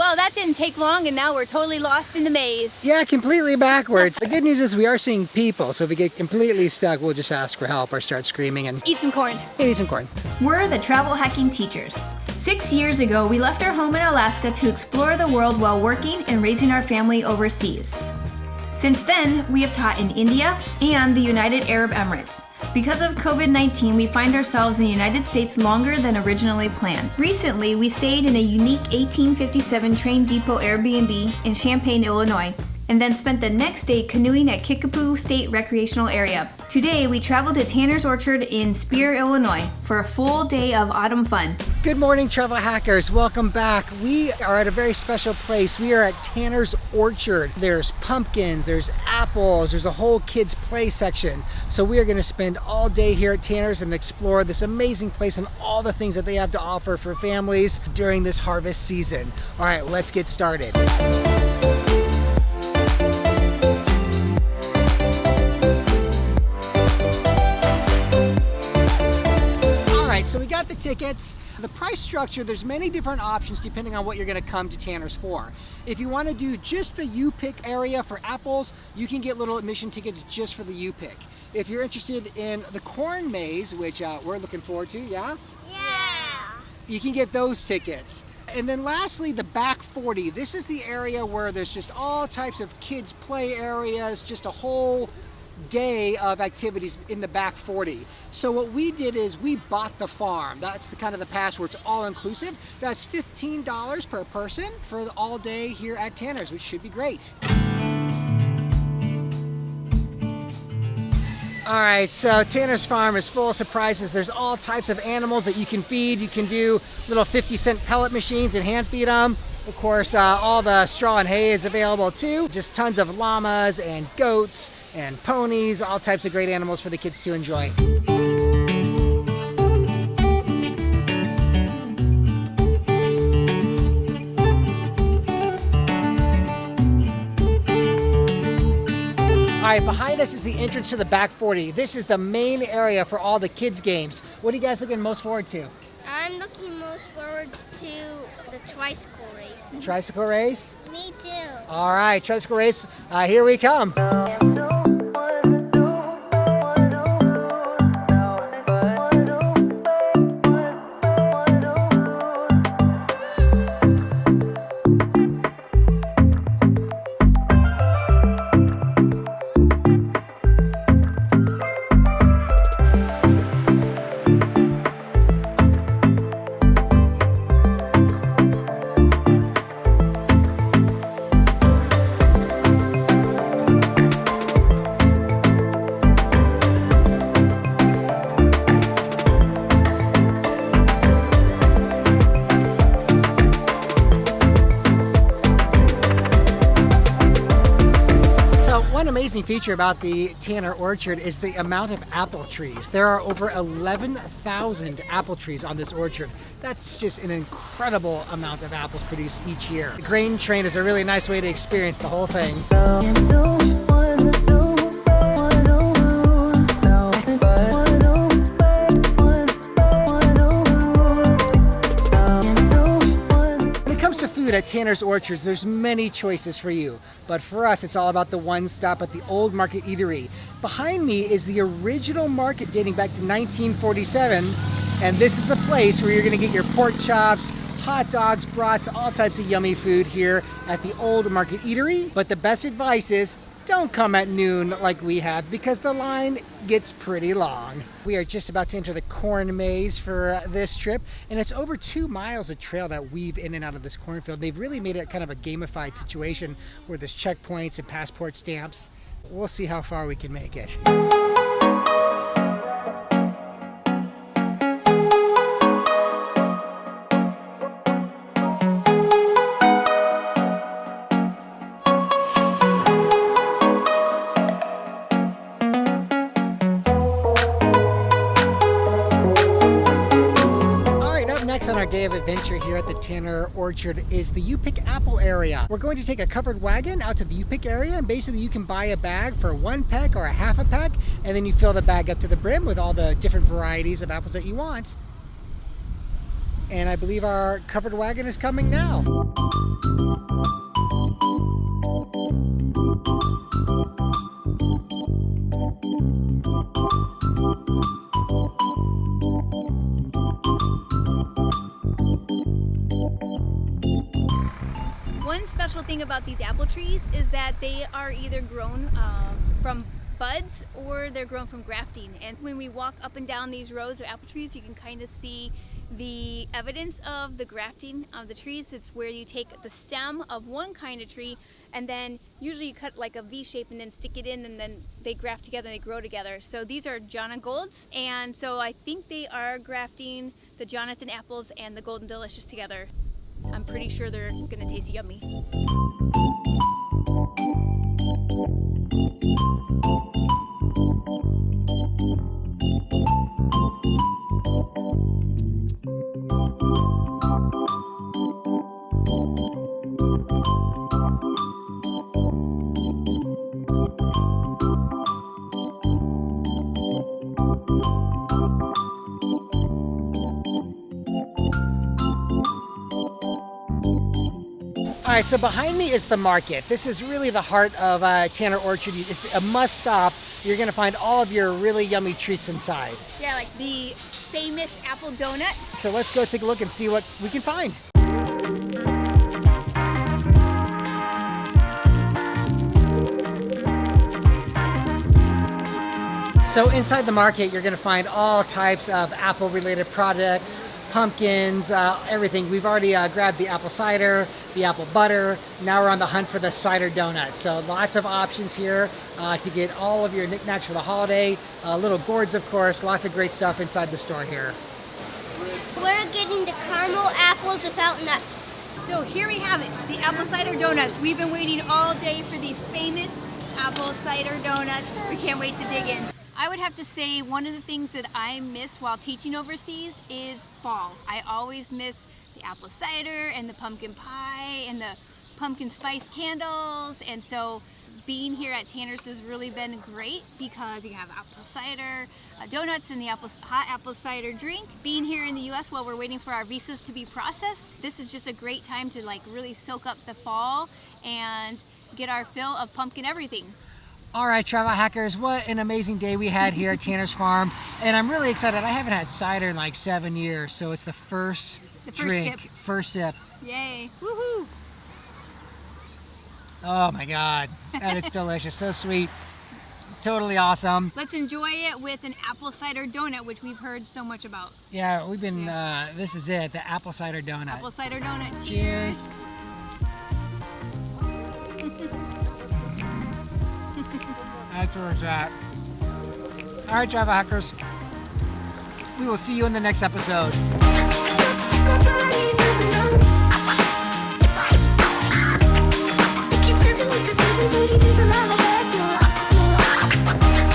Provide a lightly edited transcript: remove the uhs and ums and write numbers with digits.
Well, that didn't take long, and now we're totally lost in the maze. Yeah, completely backwards. The good news is we are seeing people, so if we get completely stuck, we'll just ask for help or start screaming and Eat some corn. eat some corn. We're the travel hacking teachers. 6 years ago, we left our home in Alaska to explore the world while working and raising our family overseas. Since then, we have taught in India and the United Arab Emirates. Because of COVID-19, we find ourselves in the United States longer than originally planned. Recently, we stayed in a unique 1857 train depot Airbnb in Champaign, Illinois, and then spent the next day canoeing at Kickapoo State Recreational Area. Today, we traveled to Tanner's Orchard in Speer, Illinois for a full day of autumn fun. Good morning, travel hackers. Welcome back. We are at a very special place. We are at Tanner's Orchard. There's pumpkins, there's apples, there's a whole kids play section. So we are going to spend all day here at Tanner's and explore this amazing place and all the things that they have to offer for families during this harvest season. All right, let's get started. So we got the tickets. The price structure, there's many different options depending on what you're going to come to Tanner's for. If you want to do just the U-Pick area for apples, you can get little admission tickets just for the U-Pick. If you're interested in the corn maze, which we're looking forward to, yeah? Yeah! You can get those tickets. And then lastly, the back 40. This is the area where there's just all types of kids play areas, just a whole day of activities in the back 40. So what we did is we bought the farm. That's the kind of the pass where it's all inclusive. That's $15 per person for the all day here at Tanner's, which should be great. All right, so Tanner's Farm is full of surprises. There's all types of animals that you can feed. You can do little 50-cent pellet machines and hand feed them. Of course, all the straw and hay is available too. Just tons of llamas and goats and ponies, all types of great animals for the kids to enjoy. All right, behind us is the entrance to the back 40. This is the main area for all the kids' games. What are you guys looking most forward to? I'm looking most forward to the tricycle race. Tricycle race? Me too. All right, tricycle race, here we come. Amazing feature about the Tanner Orchard is the amount of apple trees. There are over 11,000 apple trees on this orchard. That's just an incredible amount of apples produced each year. The grain train is a really nice way to experience the whole thing. At Tanner's Orchards, there's many choices for you, but for us it's all about the one stop at the old Market Eatery. Behind me is the original market dating back to 1947, and this is the place where you're going to get your pork chops, hot dogs, brats, all types of yummy food here at the old Market Eatery. But the best advice is don't come at noon like we have, because the line gets pretty long. We are just about to enter the corn maze for this trip, and it's over 2 miles of trail that weave in and out of this cornfield. They've really made it kind of a gamified situation where there's checkpoints and passport stamps. We'll see how far we can make it. On our day of adventure here at the Tanner Orchard is the U-Pick apple area. We're going to take a covered wagon out to the U-Pick area, and basically you can buy a bag for 1 peck or a half a peck, and then you fill the bag up to the brim with all the different varieties of apples that you want. And I believe our covered wagon is coming now. One special thing about these apple trees is that they are either grown from buds or they're grown from grafting. And when we walk up and down these rows of apple trees, you can kind of see the evidence of the grafting of the trees. It's where you take the stem of one kind of tree and then usually you cut like a V shape and then stick it in, and then they graft together and they grow together. So these are Jana Golds, and so I think they are grafting the Jonathan apples and the Golden Delicious together. I'm pretty sure they're gonna taste yummy. All right, so behind me is the market. This is really the heart of Tanner Orchard. It's a must stop. You're gonna find all of your really yummy treats inside. Yeah, like the famous apple donut. So let's go take a look and see what we can find. So inside the market, you're gonna find all types of apple-related products, pumpkins, everything. We've already grabbed the apple cider, the apple butter. Now we're on the hunt for the cider donuts. So lots of options here to get all of your knickknacks for the holiday. Little gourds, of course. Lots of great stuff inside the store here. We're getting the caramel apples without nuts. So here we have it, the apple cider donuts. We've been waiting all day for these famous apple cider donuts. We can't wait to dig in. I would have to say one of the things that I miss while teaching overseas is fall. I always miss the apple cider and the pumpkin pie and the pumpkin spice candles. And so being here at Tanner's has really been great because you have apple cider donuts and the hot apple cider drink. Being here in the US while we're waiting for our visas to be processed, this is just a great time to like really soak up the fall and get our fill of pumpkin everything. All right, travel hackers, what an amazing day we had here at Tanner's Farm. And I'm really excited. I haven't had cider in like 7 years, so it's the first drink, sip. first sip. Yay, woohoo! Oh my God, that is delicious, so sweet, totally awesome. Let's enjoy it with an apple cider donut, which we've heard so much about. Yeah, we've been, this is it, the apple cider donut. Apple cider donut, Cheers. That's where it's at. All right, travel hackers. We will see you in the next episode.